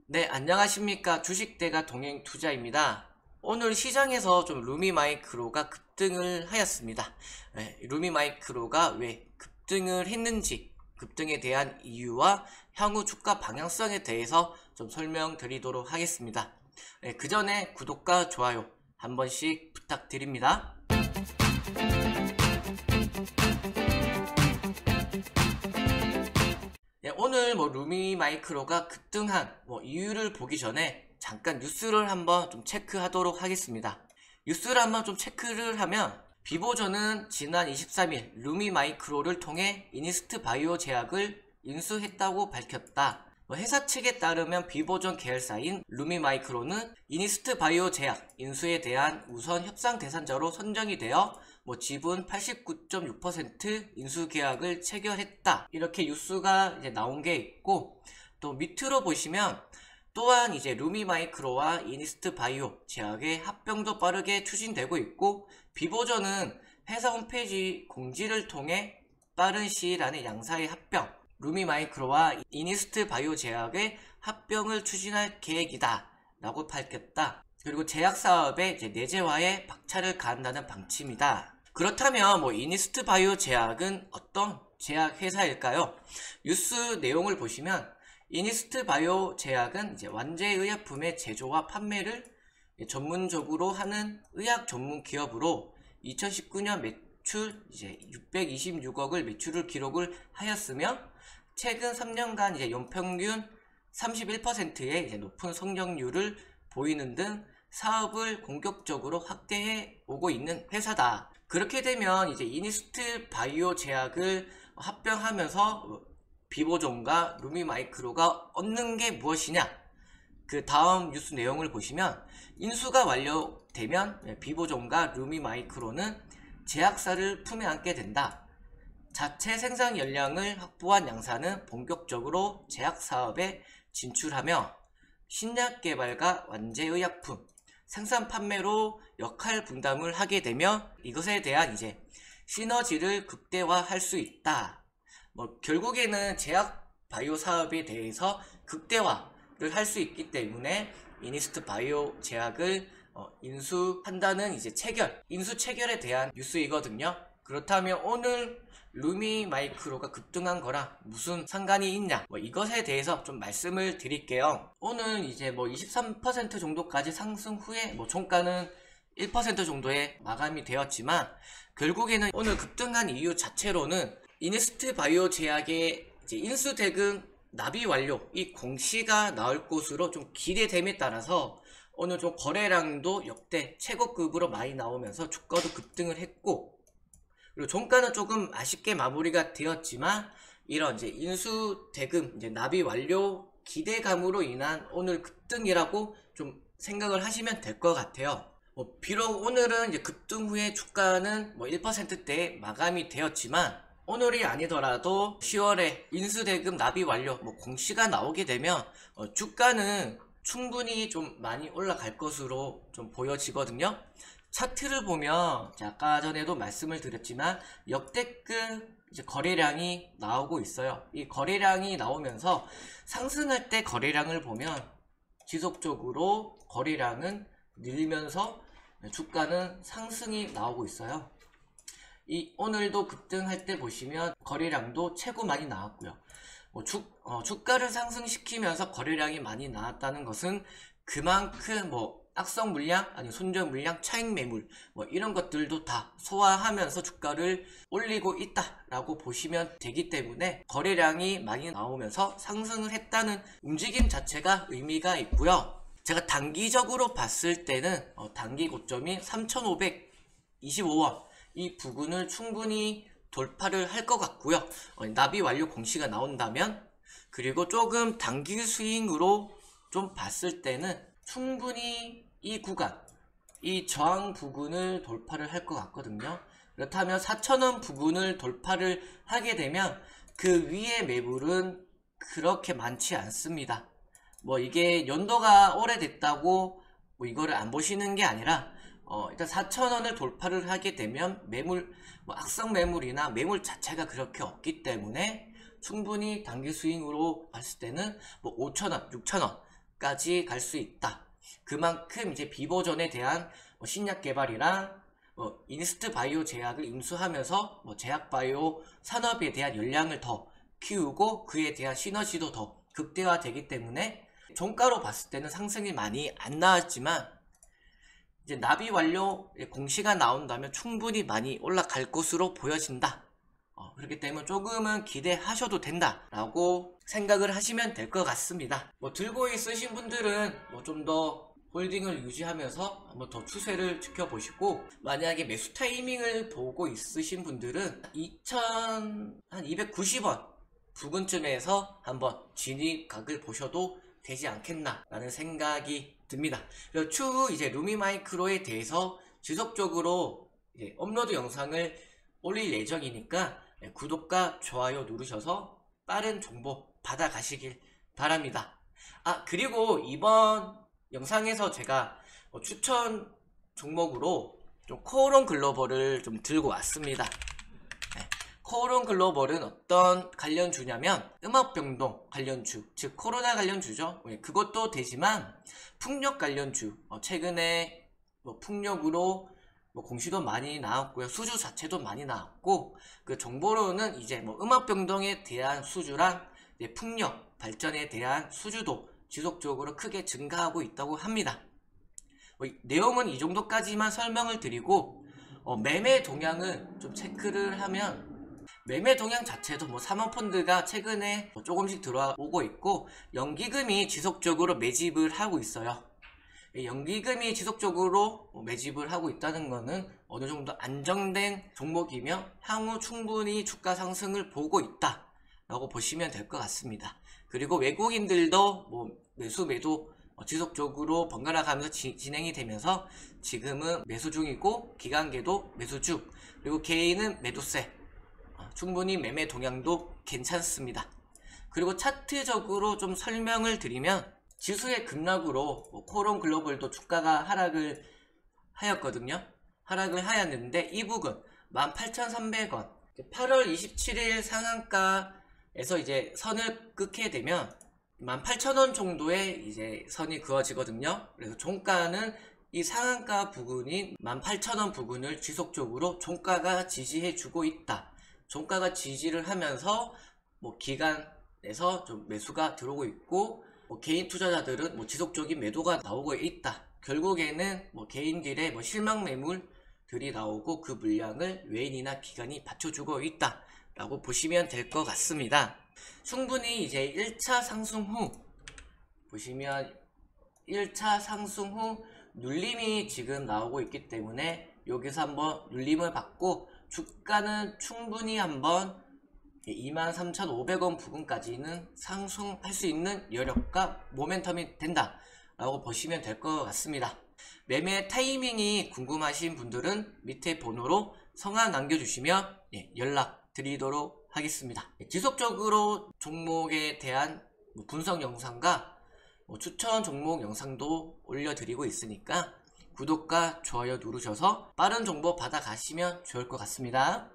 네, 안녕하십니까. 주식대가 동행투자입니다. 오늘 시장에서 좀 루미마이크로가 급등을 하였습니다. 네, 루미마이크로가 왜 급등을 했는지, 급등에 대한 이유와 향후 주가 방향성에 대해서 좀 설명드리도록 하겠습니다. 네, 그 전에 구독과 좋아요 한 번씩 부탁드립니다. 네, 오늘 루미마이크로가 급등한 이유를 보기 전에 잠깐 뉴스를 한번 좀 체크하도록 하겠습니다. 뉴스를 한번 좀 체크를 하면 비보전은 지난 23일 루미마이크로를 통해 이니스트 바이오 제약을 인수했다고 밝혔다. 회사 측에 따르면 비보전 계열사인 루미마이크로는 이니스트 바이오 제약 인수에 대한 우선 협상 대상자로 선정이 되어 지분 89.6% 인수 계약을 체결했다. 이렇게 뉴스가 이제 나온 게 있고, 또 밑으로 보시면 또한 이제 루미마이크로와 이니스트 바이오 제약의 합병도 빠르게 추진되고 있고, 비보전은 회사 홈페이지 공지를 통해 빠른 시일 안에 양사의 합병, 루미마이크로와 이니스트 바이오 제약의 합병을 추진할 계획이다 라고 밝혔다. 그리고 제약 사업의 이제 내재화에 박차를 가한다는 방침이다. 그렇다면 이니스트 바이오 제약은 어떤 제약 회사일까요? 뉴스 내용을 보시면 이니스트 바이오 제약은 이제 완제의약품의 제조와 판매를 전문적으로 하는 의약 전문 기업으로 2019년 매출 이제 626억을 매출을 기록을 하였으며, 최근 3년간 이제 연평균 31%의 이제 높은 성장률을 보이는 등 사업을 공격적으로 확대해 오고 있는 회사다. 그렇게 되면 이제 이니스트 바이오 제약을 합병하면서 비보존과 루미마이크로가 얻는 게 무엇이냐? 그 다음 뉴스 내용을 보시면 인수가 완료되면 비보존과 루미마이크로는 제약사를 품에 안게 된다. 자체 생산 역량을 확보한 양사는 본격적으로 제약 사업에 진출하며 신약 개발과 완제의약품 생산 판매로 역할 분담을 하게 되며 이것에 대한 이제 시너지를 극대화할 수 있다. 결국에는 제약 바이오 사업에 대해서 극대화를 할 수 있기 때문에 이니스트 바이오 제약을 인수한다는 이제 인수 체결에 대한 뉴스이거든요. 그렇다면 오늘 루미마이크로가 급등한 거랑 무슨 상관이 있냐, 이것에 대해서 좀 말씀을 드릴게요. 오늘 이제 23% 정도까지 상승 후에 종가는 1% 정도의 마감이 되었지만, 결국에는 오늘 급등한 이유 자체로는 이니스트 바이오 제약의 이제 인수대금 납입 완료 이 공시가 나올 것으로 좀 기대됨에 따라서 오늘 좀 거래량도 역대 최고급으로 많이 나오면서 주가도 급등을 했고, 그리고 종가는 조금 아쉽게 마무리가 되었지만, 이런 이제 인수 대금 이제 납입 완료 기대감으로 인한 오늘 급등이라고 좀 생각을 하시면 될 것 같아요. 비록 오늘은 이제 급등 후에 주가는 1%대에 마감이 되었지만, 오늘이 아니더라도 10월에 인수 대금 납입 완료 공시가 나오게 되면 주가는 충분히 좀 많이 올라갈 것으로 좀 보여지거든요. 차트를 보면 아까 전에도 말씀을 드렸지만 역대급 이제 거래량이 나오고 있어요. 이 거래량이 나오면서 상승할 때 거래량을 보면 지속적으로 거래량은 늘면서 주가는 상승이 나오고 있어요. 오늘도 급등할 때 보시면 거래량도 최고 많이 나왔고요. 주가를 상승시키면서 거래량이 많이 나왔다는 것은 그만큼 악성 물량, 아니 손절 물량, 차익 매물 이런 것들도 다 소화하면서 주가를 올리고 있다라고 보시면 되기 때문에 거래량이 많이 나오면서 상승을 했다는 움직임 자체가 의미가 있고요. 제가 단기적으로 봤을 때는 단기 고점이 3,525원 이 부근을 충분히 돌파를 할 것 같고요. 납입 완료 공시가 나온다면, 그리고 조금 단기 스윙으로 좀 봤을 때는 충분히 이 구간, 이 저항 부근을 돌파를 할 것 같거든요. 그렇다면 4,000원 부근을 돌파를 하게 되면 그 위의 매물은 그렇게 많지 않습니다. 이게 연도가 오래됐다고 이거를 안 보시는 게 아니라 일단 4,000원을 돌파를 하게 되면 매물, 악성 매물이나 매물 자체가 그렇게 없기 때문에 충분히 단기 스윙으로 봤을 때는 5,000원, 6,000원 까지 갈 수 있다. 그만큼 이제 비보전에 대한 신약 개발이랑 이니스트 바이오 제약을 인수하면서 제약 바이오 산업에 대한 역량을 더 키우고 그에 대한 시너지도 더 극대화되기 때문에 종가로 봤을 때는 상승이 많이 안 나왔지만 이제 납입 완료 공시가 나온다면 충분히 많이 올라갈 것으로 보여진다. 그렇기 때문에 조금은 기대하셔도 된다라고 생각을 하시면 될 것 같습니다. 들고 있으신 분들은 좀 더 홀딩을 유지하면서 한번 더 추세를 지켜보시고, 만약에 매수 타이밍을 보고 있으신 분들은 2,290원 부근쯤에서 한번 진입각을 보셔도 되지 않겠나 라는 생각이 듭니다. 그리고 추후 이제 루미마이크로에 대해서 지속적으로 이제 업로드 영상을 올릴 예정이니까 구독과 좋아요 누르셔서 빠른 정보 받아가시길 바랍니다. 그리고 이번 영상에서 제가 추천 종목으로 좀 코오롱 글로벌을 좀 들고 왔습니다. 코오롱 글로벌은 어떤 관련주냐면 음압병동 관련주, 즉 코로나 관련주죠. 그것도 되지만 풍력 관련주, 최근에 풍력으로 공시도 많이 나왔고요, 수주 자체도 많이 나왔고, 그 정보로는 이제 음압병동에 대한 수주랑 이제 풍력 발전에 대한 수주도 지속적으로 크게 증가하고 있다고 합니다. 내용은 이 정도까지만 설명을 드리고, 매매 동향은 좀 체크를 하면, 매매 동향 자체도 사모펀드가 최근에 조금씩 들어오고 있고, 연기금이 지속적으로 매집을 하고 있어요. 연기금이 지속적으로 매집을 하고 있다는 것은 어느 정도 안정된 종목이며 향후 충분히 주가 상승을 보고 있다 라고 보시면 될 것 같습니다. 그리고 외국인들도 매수 매도 지속적으로 번갈아 가면서 진행이 되면서 지금은 매수 중이고, 기관계도 매수 중, 그리고 개인은 매도세, 충분히 매매 동향도 괜찮습니다. 그리고 차트적으로 좀 설명을 드리면, 지수의 급락으로 코오롱 글로벌도 주가가 하락을 하였거든요. 하락을 하였는데 이 부분 18,300원, 8월 27일 상한가에서 이제 선을 긋게 되면 18,000원 정도의 이제 선이 그어지거든요. 그래서 종가는 이 상한가 부근인 18,000원 부근을 지속적으로 종가가 지지해주고 있다. 종가가 지지를 하면서 기간에서 좀 매수가 들어오고 있고, 개인 투자자들은 지속적인 매도가 나오고 있다. 결국에는 개인들의 실망 매물들이 나오고 그 물량을 외인이나 기관이 받쳐주고 있다 라고 보시면 될 것 같습니다. 충분히 이제 1차 상승 후 보시면 1차 상승 후 눌림이 지금 나오고 있기 때문에 여기서 한번 눌림을 받고 주가는 충분히 한번 23,500원 부근까지는 상승할 수 있는 여력과 모멘텀이 된다 라고 보시면 될 것 같습니다. 매매 타이밍이 궁금하신 분들은 밑에 번호로 성함 남겨주시면 연락 드리도록 하겠습니다. 지속적으로 종목에 대한 분석 영상과 추천 종목 영상도 올려드리고 있으니까 구독과 좋아요 누르셔서 빠른 정보 받아 가시면 좋을 것 같습니다.